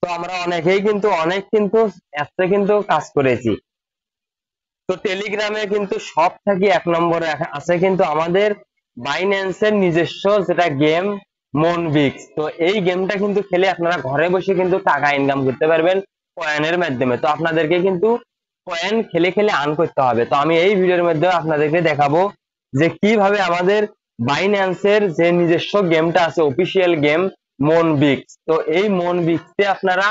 তো আমরা অনেকেই কিন্তু অনেক কিন্তু অ্যাপসে কিন্তু কাজ করেছি। তো টেলিগ্রামে কিন্তু সব থেকে এক নম্বরে আছে কিন্তু আমাদের বাইন্যান্সের নিজস্ব যেটা গেম মনবিক্স। তো এই গেমটা কিন্তু খেলে আপনারা ঘরে বসে কিন্তু টাকা ইনকাম করতে পারবেন কয়েনের মাধ্যমে। তো আপনাদেরকে কিন্তু কয়েন খেলে খেলে আর্ন করতে হবে। তো আমি এই ভিডিওর মধ্যে আপনাদেরকে দেখাবো যে কিভাবে আমাদের বাইন্যান্সের যে নিজস্ব গেমটা আছে অফিসিয়াল গেম মনবিক্স, তো এই মনবিক্সে আপনারা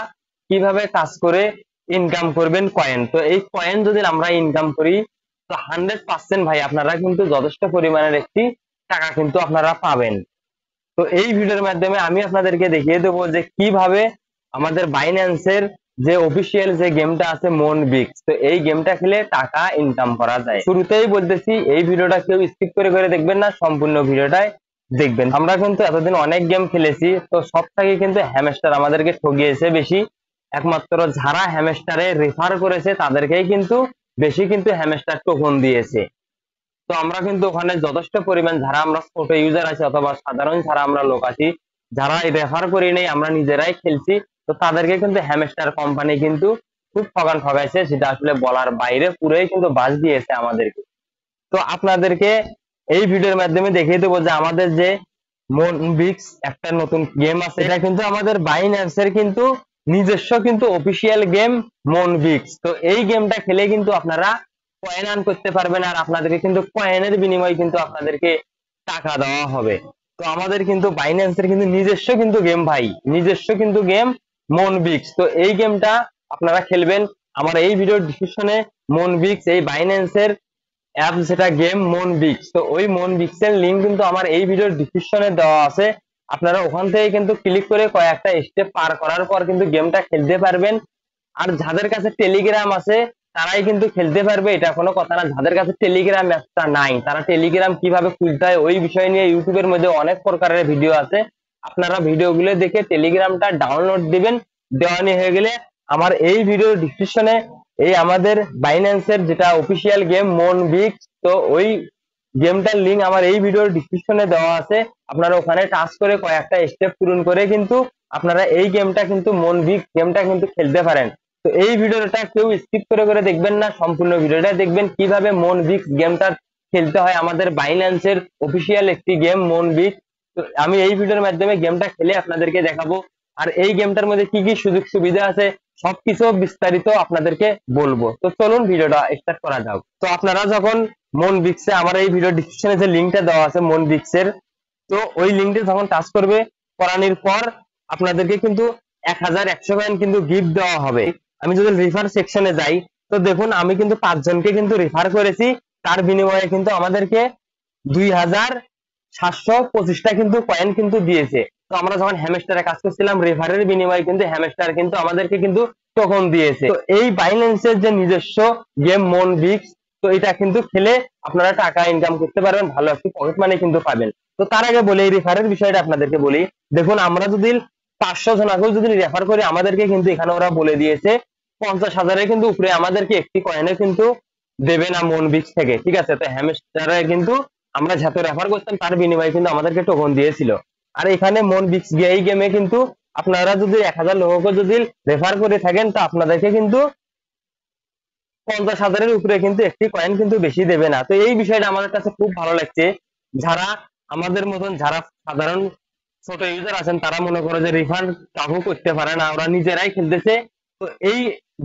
কিভাবে কাজ করে ইনকাম করবেন কয়েন। তো এই কয়েন যদি আমরা ইনকাম করি তো 100% ভাই আপনারা কিন্তু যথেষ্ট পরিমাণের একটি টাকা কিন্তু আপনারা পাবেন। তো এই ভিডিওর মাধ্যমে আমি আপনাদেরকে দেখিয়ে দেবো যে কিভাবে আমাদের বাইন্যান্সের যে অফিসিয়াল যে গেমটা আছে মনবিক্স, তো এই গেমটা খেলে টাকা ইনকাম করা যায়। শুরুতেই বলতেছি এই ভিডিওটা কেউ স্কিপ করে করে দেখবেন না, সম্পূর্ণ ভিডিওটাই দেখবেন। আমরা কিন্তু এতদিন অনেক গেম খেলেছি, তো সব থেকে কিন্তু হ্যামস্টার আমাদেরকে ঠগিয়েছে বেশি। একমাত্র যারা হ্যামস্টারে রেফার করেছে তাদেরকেই কিন্তু বেশি কিন্তু হ্যামস্টার টোকন দিয়েছে। তো আমরা কিন্তু ওখানে যথেষ্ট পরিমাণ যারা আমরা ছোট ইউজার আছি অথবা সাধারণ যারা আমরা লোক আছি যারা রেফার করি নাই, আমরা নিজেরাই খেলছি, তো তাদেরকে কিন্তু হ্যামস্টার কোম্পানি কিন্তু খুব ঠগাইছে, সেটা আসলে বলার বাইরে, পুরোই কিন্তু বাস দিয়েছে আমাদেরকে। তো আপনাদেরকে এই ভিডিওর মাধ্যমে দেখিয়ে দেবো যে আমাদের যে মনবিক্স একটা নতুন গেম আছে, এটা কিন্তু আমাদের বাইন্যান্সের কিন্তু নিজস্ব কিন্তু অফিসিয়াল গেম মনবিক্স। তো এই গেমটা খেলে কিন্তু আপনারা কয়েন আর্ন করতে পারবেন, আর আপনাদেরকে কিন্তু কয়েনের বিনিময়ে কিন্তু আপনাদেরকে টাকা দেওয়া হবে। তো আমাদের কিন্তু বাইন্যান্সের কিন্তু নিজস্ব কিন্তু গেম ভাই, নিজস্ব কিন্তু গেম মনবিক্স। তো এই গেমটা আপনারা খেলবেন। আমার এই ভিডিওর ডিসক্রিপশনে মনবিক্স এই বাইন্যান্সের অ্যাপ যেটা গেম মনবিক্স, তো ওই মনবিক্স এর লিংক কিন্তু আমার এই ভিডিওর ডিসক্রিপশনে দেওয়া আছে। আপনারা ওখান থেকে কিন্তু ক্লিক করে কয়েকটা স্টেপ পার করার পর কিন্তু গেমটা খেলতে পারবেন। আর যাদের কাছে টেলিগ্রাম আছে তারাই কিন্তু খেলতে পারবে, এটা কোনো কথা না। যাদের কাছে টেলিগ্রাম অ্যাপটা নাই তারা টেলিগ্রাম কিভাবে খুলতে হয় ওই বিষয় নিয়ে ইউটিউবের মধ্যে অনেক প্রকারের ভিডিও আছে, আপনারা ভিডিওগুলো দেখে টেলিগ্রামটা ডাউনলোড দিবেন। দেওয়া নিয়ে হয়ে গেলে আমার এই ভিডিওর ডিসক্রিপশনে এই আমাদের বাইন্যান্সের যেটা অফিসিয়াল গেম মনবিক্স, তো ওই গেমটার লিংক আমার এই ভিডিওর ডিসক্রিপশনে দেওয়া আছে। আপনারা ওখানে টাচ করে কয়েকটা স্টেপ পূরণ করে কিন্তু আপনারা এই গেমটা কিন্তু মনবিক্স গেমটা কিন্তু খেলতে পারেন। তো এই ভিডিওটা কেউ স্কিপ করে করে দেখবেন না, সম্পূর্ণ ভিডিওটা দেখবেন কিভাবে মনবিক্স গেমটা খেলতে হয়। আমাদের বাইন্যান্সের অফিসিয়াল একটি গেম মনবিক্স। তো আমি এই ভিডিওর মাধ্যমে গেমটা খেলে আপনাদেরকে দেখাবো, আর এই গেমটার মধ্যে কি কি সুযোগ সুবিধা আছে সবকিছু বিস্তারিত আপনাদেরকে বলবো। তো চলুন ভিডিওটা স্টার্ট করা যাক। তো আপনারা যখন মনবিক্সে আমার এই ভিডিও ডিসক্রিপশনে যে লিংকটা দেওয়া আছে মনবিক্সের, তো ওই লিংকটা যখন টাচ করবে করানোর পর আপনাদেরকে কিন্তু 1100 কয়েন কিন্তু গিফট দেওয়া হবে। আমি যদি রেফার সেকশনে যাই তো দেখুন আমি কিন্তু 5 জনকে কিন্তু রেফার করেছি, তার বিনিময়ে কিন্তু আমাদেরকে 2725টা কিন্তু কয়েন কিন্তু দিয়েছে। তো আমরা যখন হ্যামস্টারে কাজ করছিলাম রেফারের বিনিময়ে কিন্তু হ্যামস্টার কিন্তু আমাদেরকে কিন্তু টোকন দিয়েছে। তো এই বাইন্যান্সের যে নিজস্ব গেম মনবিক্স, তো এটা কিন্তু খেলে আপনারা টাকা ইনকাম করতে পারবেন, ভালো একটি পকেট মানি কিন্তু পাবেন। তো তার আগে বলি এই রেফারের বিষয়টা আপনাদেরকে বলি। দেখুন আমরা যদি 500 জনকেও যদি রেফার করি আমাদেরকে কিন্তু এখানে ওরা বলে দিয়েছে 50,000-এর কিন্তু উপরে আমাদেরকে একটি কয়েনে কিন্তু দেবে না মনবিক্স থেকে, ঠিক আছে। তো হ্যামস্টারে কিন্তু আমরা যত রেফার করতাম তার বিনিময়ে কিন্তু আমাদেরকে টোকন দিয়েছিল। আর এখানে মনবিক্স এই গেমে কিন্তু আপনারা যদি 1000 লোককে যদি রেফার করে থাকেন তো আপনাদেরকে কিন্তু 50,000-এর উপরে কিন্তু একটি কয়েন কিন্তু বেশি দেবে না। তো এই বিষয়টা আমাদের কাছে খুব ভালো লাগছে। যারা আমাদের মতন যারা সাধারণ ছোট ইউজার আছেন তারা মনে করে যে রিফান্ড কাহু করতে পারে না, ওরা নিজেরাই খেলতেছে। তো এই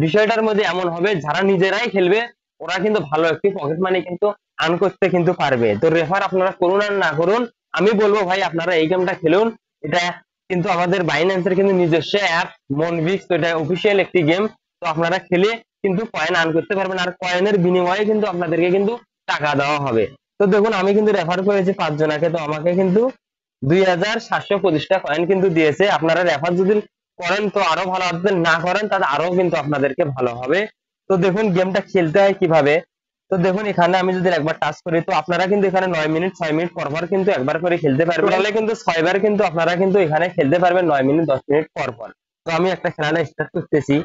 বিষয়টার মধ্যে এমন হবে যারা নিজেরাই খেলবে ওরা কিন্তু ভালো একটি পকেট মানি কিন্তু আর্ন করতে কিন্তু পারবে। তো রেফার আপনারা করুন আর না করুন, আমি বলবো ভাই আপনারা এই গেমটা খেলুন। এটা কিন্তু আমাদের বাইন্যান্সের কিন্তু নিজস্ব অ্যাপ মনবিক্স, তো এটা অফিসিয়াল একটি গেম। তো আপনারা খেলে কিন্তু কয়েন আর্ন করতে পারবেন, আর কয়েনের বিনিময়ে কিন্তু আপনাদেরকে কিন্তু টাকা দেওয়া হবে। তো দেখুন আমি কিন্তু রেফার করেছি 5 জনকে, তো আমাকে কিন্তু 2725টা কয়েন কিন্তু দিয়েছে। আপনারা রেফার যদি করেন তো আরো ভালো হবে, যদি না করেন তাহলে আরো কিন্তু আপনাদেরকে ভালো হবে। তো দেখুন গেমটা খেলতে হয় কিভাবে। তো দেখুন এখানে আমি যদি একবার টাচ করি তো আপনারা কিন্তু এখানে 9 মিনিট 6 মিনিট পর পর কিন্তু একবার করে খেলতে পারবেন, তাহলে কিন্তু 6বার কিন্তু আপনারা কিন্তু এখানে খেলতে পারবেন 9 মিনিট 10 মিনিট পর পর। তো আমি একটা খেলাটা স্টার্ট করতেছি।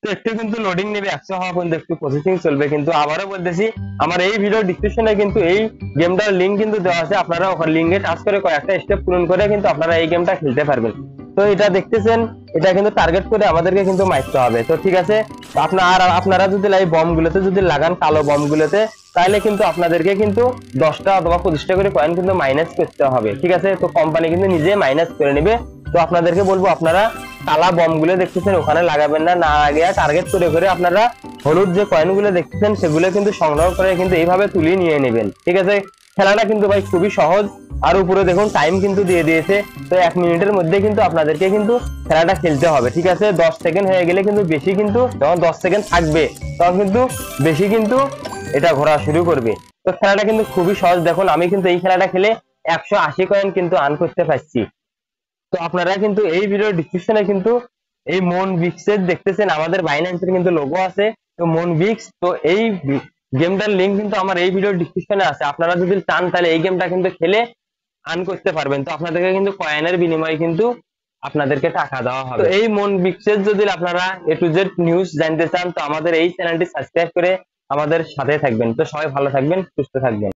তো একটু কিন্তু লোডিং নেবে, 100 হওয়া পর্যন্ত একটু প্রসেসিং চলবে। কিন্তু আবারও বলতেছি আমার এই ভিডিও ডিসক্রিপশনে কিন্তু এই গেমটার লিংক কিন্তু দেওয়া আছে, আপনারা ওখানে লিংকে টাচ করে কয়েকটা স্টেপ পূরণ করে কিন্তু আপনারা এই গেমটা খেলতে পারবেন। তো এটা দেখতেছেন, এটা কিন্তু টার্গেট করে আমাদেরকে কিন্তু মারতে হবে। তো ঠিক আছে, আপনারা যদি এই বম গুলোতে যদি লাগান, কালো বম গুলোতে, তাহলে কিন্তু আপনাদেরকে কিন্তু 10টা অথবা 25টা করে কয়েন কিন্তু মাইনাস করতে হবে। ঠিক আছে, তো কোম্পানি কিন্তু নিজে মাইনাস করে নেবে। তো আপনাদেরকে বলবো, আপনারা কালা বম গুলো দেখতেছেন ওখানে লাগাবেন না, না লাগিয়ে টার্গেট করে করে আপনারা হলুদ যে কয়েন গুলো দেখতেছেন সেগুলো কিন্তু সংগ্রহ করে কিন্তু এইভাবে তুলিয়ে নিয়ে নেবেন। ঠিক আছে, খেলাটা কিন্তু ভাই খুবই সহজ। আর উপরে দেখুন টাইম কিন্তু দিয়ে দিয়েছে, তো 1 মিনিটের মধ্যে কিন্তু আপনাদেরকে কিন্তু খেলাটা খেলতে হবে। ঠিক আছে, 10 সেকেন্ড হয়ে গেলে কিন্তু বেশি, কিন্তু যখন 10 সেকেন্ড থাকবে তখন কিন্তু বেশি কিন্তু এটা ঘোরা শুরু করবে। তো খেলাটা কিন্তু খুবই সহজ। দেখুন আমি কিন্তু এই খেলাটা খেলে 180 কয়েন কিন্তু আর্ন করতে পারছি। তো আপনারা কিন্তু এই ভিডিও ডিসক্রিপশনে কিন্তু এই মনবিক্সের দেখতেছেন আমাদের বাইন্যান্সের কিন্তু লোগো আছে। তো মনবিক্স, তো এই গেমটার লিংক কিন্তু আমার এই ভিডিও ডিসক্রিপশনে আছে। আপনারা যদি চান তাহলে এই গেমটা কিন্তু খেলে আর্ন করতে পারবেন। তো আপনাদেরকে কিন্তু কয়েনের বিনিময়ে কিন্তু আপনাদেরকে টাকা দেওয়া হবে। তো এই মনবিক্সের যদি আপনারা A to Z নিউজ জানতে চান, তো আমাদের এই চ্যানেলটি সাবস্ক্রাইব করে আমাদের সাথে থাকবেন। তো সবাই ভালো থাকবেন, সুস্থ থাকবেন।